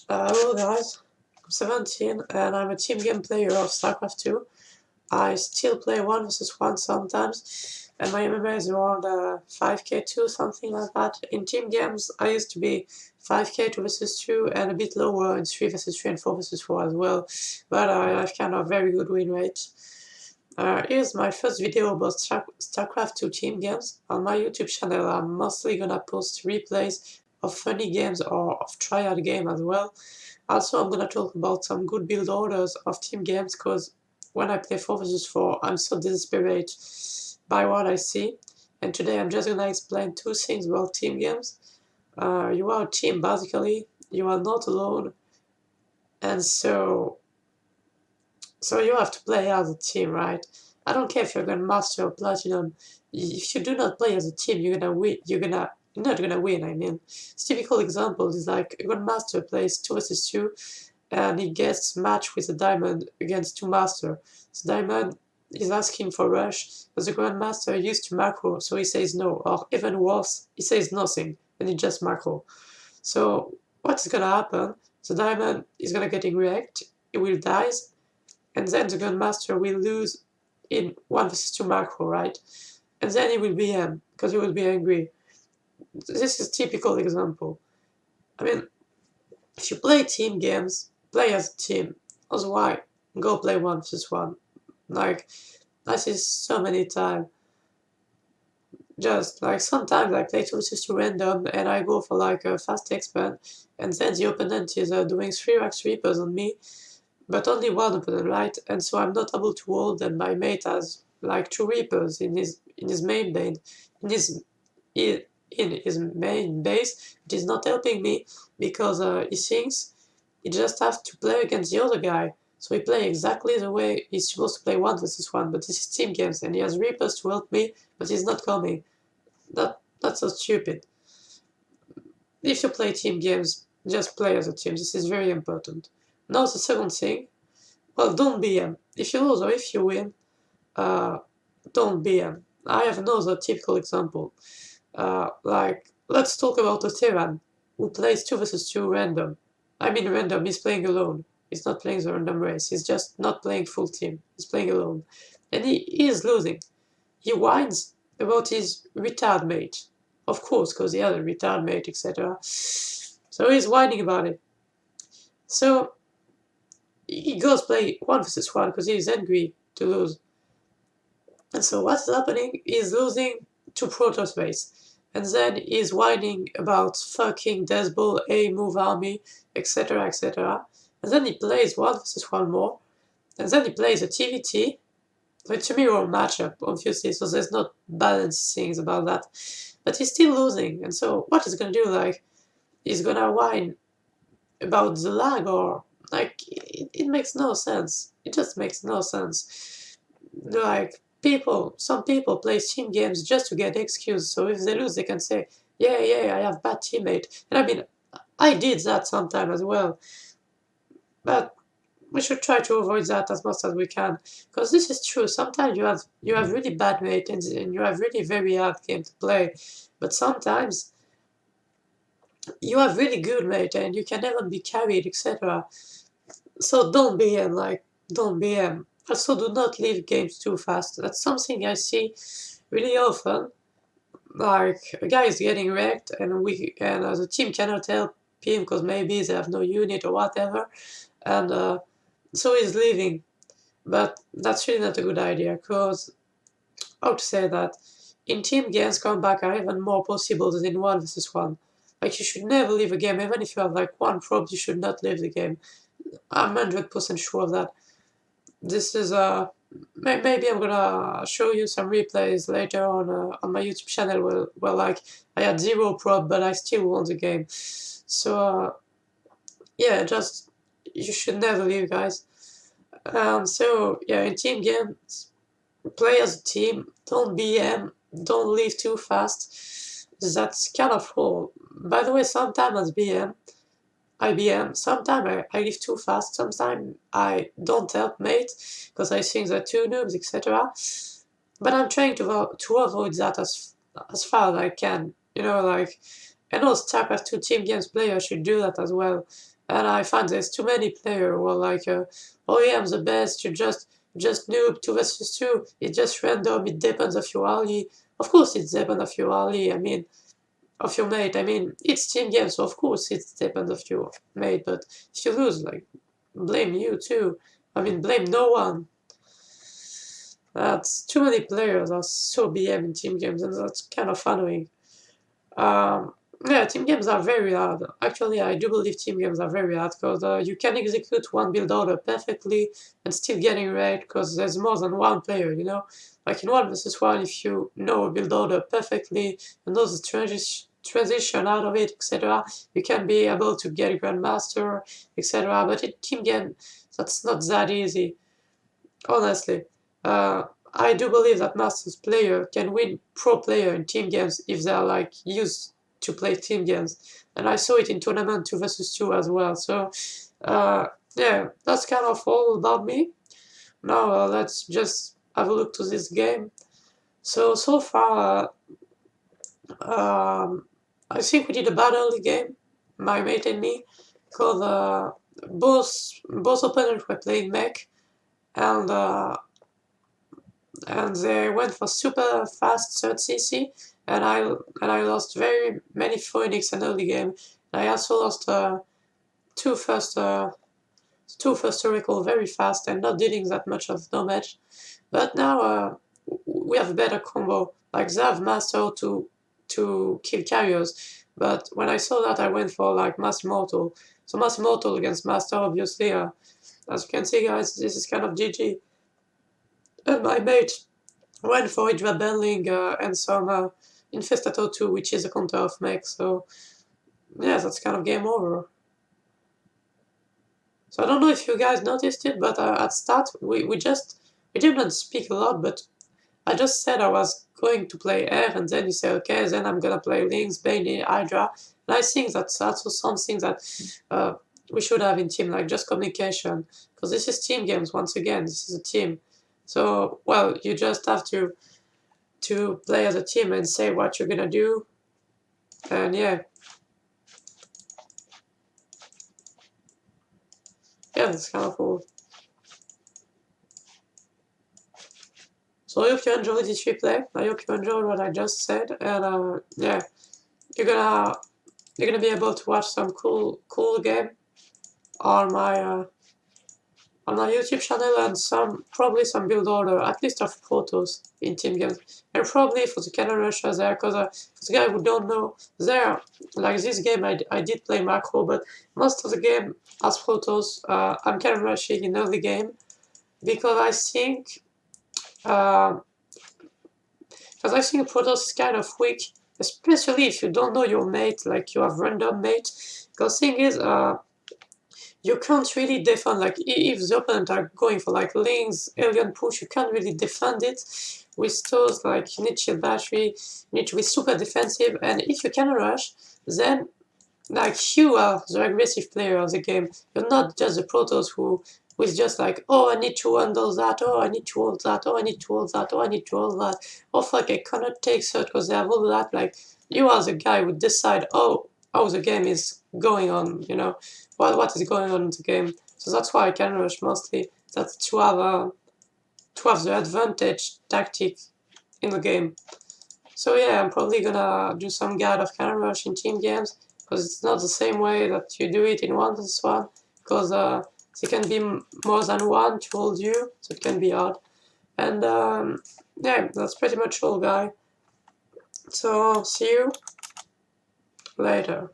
Hello guys, I'm 17 and I'm a team game player of Stacraft 2. I still play 1 versus 1 sometimes, and my MMA is around 5k2, something like that. In team games, I used to be 5k 2 versus 2 and a bit lower in 3 versus 3 and 4 versus 4 as well, but I have kind of very good win rate. Here's my first video about Stacraft 2 team games. On my YouTube channel, I'm mostly gonna post replays of funny games or of triad game as well. Also, I'm gonna talk about some good build orders of team games because when I play 4 versus 4, I'm so desperate by what I see. And today I'm just gonna explain two things about team games. You are a team basically, you are not alone, and so you have to play as a team, right? I don't care if you're Grandmaster or Platinum. If you do not play as a team, you're gonna win. You're not gonna win. I mean, typical example is like a Grandmaster plays 2 versus 2, and he gets matched with a Diamond against 2 Master. So Diamond is asking for rush, but the Grandmaster used to macro, so he says no. Or even worse, he says nothing, and he just macro. So what is gonna happen? The Diamond is gonna get wrecked. He will die, and then the Grandmaster will lose in 1 versus 2 macro, right? And then he will BM, because he will be angry. This is a typical example. I mean, if you play team games, play as a team. Otherwise, go play 1 versus 1. Like, I see so many times. Just, like, sometimes I play 2 versus 2 random, and I go for, like, a fast expand, and then the opponent is doing 3 rack reapers on me, but only one opponent, right? And so I'm not able to hold, and my mate has like 2 reapers in his main base, in his main base. It is not helping me because he thinks he just has to play against the other guy. So he plays exactly the way he's supposed to play 1 versus 1, but this is team games, and he has reapers to help me, but he's not coming. That's so stupid. If you play team games, just play as a team. This is very important. Now the second thing, well, don't BM. If you lose or if you win, don't BM. I have another typical example. Like, let's talk about a Tyrann who plays 2 versus 2 random. I mean random, he's playing alone. He's not playing the random race. He's just not playing full team. He's playing alone. And he is losing. He whines about his retard mate. Of course, because he had a retard mate, etc. So he's whining about it. So he goes play 1 versus 1 because he's angry to lose. And so what's happening? He's losing to Protospace. And then he's whining about fucking Death Ball, A, move army, etc, etc. And then he plays 1 versus 1 more. And then he plays a TVT. So it's a mirror matchup, obviously, so there's not balanced things about that. But he's still losing. And so what he's gonna do, like, he's gonna whine about the lag, or like, it makes no sense. It just makes no sense. Like, some people play team games just to get excuse, so if they lose they can say, yeah, I have bad teammate. And I mean, I did that sometime as well, but we should try to avoid that as much as we can, because this is true. Sometimes you have really bad mate and you have really very hard game to play, but sometimes you have really good mate and you can never be carried, etc. So don't BM, like, don't BM. Also, do not leave games too fast. That's something I see really often. Like, a guy is getting wrecked and the team cannot help him because maybe they have no unit or whatever, and so he's leaving. But that's really not a good idea, because, how to say that, in team games, comeback are even more possible than in 1 versus 1. Like, you should never leave a game, even if you have like 1 probe, you should not leave the game. I'm 100% sure of that. This is maybe I'm gonna show you some replays later on my YouTube channel where like I had 0 probe but I still won the game. So yeah, just, you should never leave, guys. So yeah, in team games, play as a team, don't BM, don't leave too fast. That's kind of cool. By the way, sometimes as BM, I BM, sometimes I leave too fast, sometimes I don't help mate, because I think they're too noobs, etc. But I'm trying to avoid that as far as I can. You know, like, I know Stacraft 2 team games players should do that as well. and I find there's too many players who are like, oh yeah, I'm the best, you just noob 2 versus 2, it's just random, it depends of your ally. Of course it depends of your ally, I mean, of your mate, I mean, it's team game, so of course it depends of your mate, but if you lose, like, blame you too. I mean, blame no one. That's too many players are so BM in team games, and that's kind of annoying. Yeah, team games are very hard. Actually, I do believe team games are very hard because you can execute one build order perfectly and still getting right because there's more than one player, you know? Like in 1 versus 1, if you know a build order perfectly and know the transition out of it, etc., you can be able to get Grandmaster, etc. But in team game, that's not that easy, honestly. I do believe that Masters player can win pro player in team games if they're like used to play team games, and I saw it in tournament 2 versus 2 as well. So yeah, that's kind of all about me. Now let's just have a look to this game. So far, I think we did a bad early game, my mate and me, because both opponents were playing Mech, and they went for super fast 3rd CC, and I lost very many Phoenix in early game. I also lost two first Oracle very fast and not dealing that much of damage. But now we have a better combo. Like they have Master to kill carriers, but when I saw that I went for like Mass Immortal. So Mass Immortal against Master, obviously, as you can see guys, this is kind of GG. And my mate went for Hydra Bending and some Infestator 2, which is a counter of Mech, so yeah, that's kind of game over. So I don't know if you guys noticed it, but at start we didn't speak a lot, but I just said I was going to play Air, and then you say, okay, then I'm gonna play Lynx, Bane, Hydra, and I think that's also something that we should have in team, like just communication, because this is team games, once again, this is a team. So, well, you just have to play as a team and say what you're gonna do, and yeah, that's kind of cool. So I hope you enjoyed this replay. I hope you enjoyed what I just said, and yeah, you're gonna be able to watch some cool game on my YouTube channel, and probably some build order, at least of photos in team games, and probably for the cannon rusher there, because for the guy who don't know, there, like this game I did play macro, but most of the game has photos. I'm cannon rushing in early game because I think Protoss is kind of weak, especially if you don't know your mate, like you have random mate. Because thing is, you can't really defend, like if the opponent are going for like Lynx, Alien push, you can't really defend it with those, like you need shield battery, you need to be super defensive, and if you can rush, then like you are the aggressive player of the game. You're not just the Protoss who is just like, oh, I need to handle that, oh, I need to hold that, oh, I need to hold that, oh, I need to hold that, oh, fuck, I cannot take third because they have all that. Like, you are the guy who decide, oh, how the game is going on, you know, what is going on in the game. So that's why I can rush mostly, that's to have the advantage tactic in the game. So yeah, I'm probably gonna do some guide of cannon rush in team games, because it's not the same way that you do it in 1v1, because there can be more than one to hold you, so it can be hard. And yeah, that's pretty much all, guys. So see you later.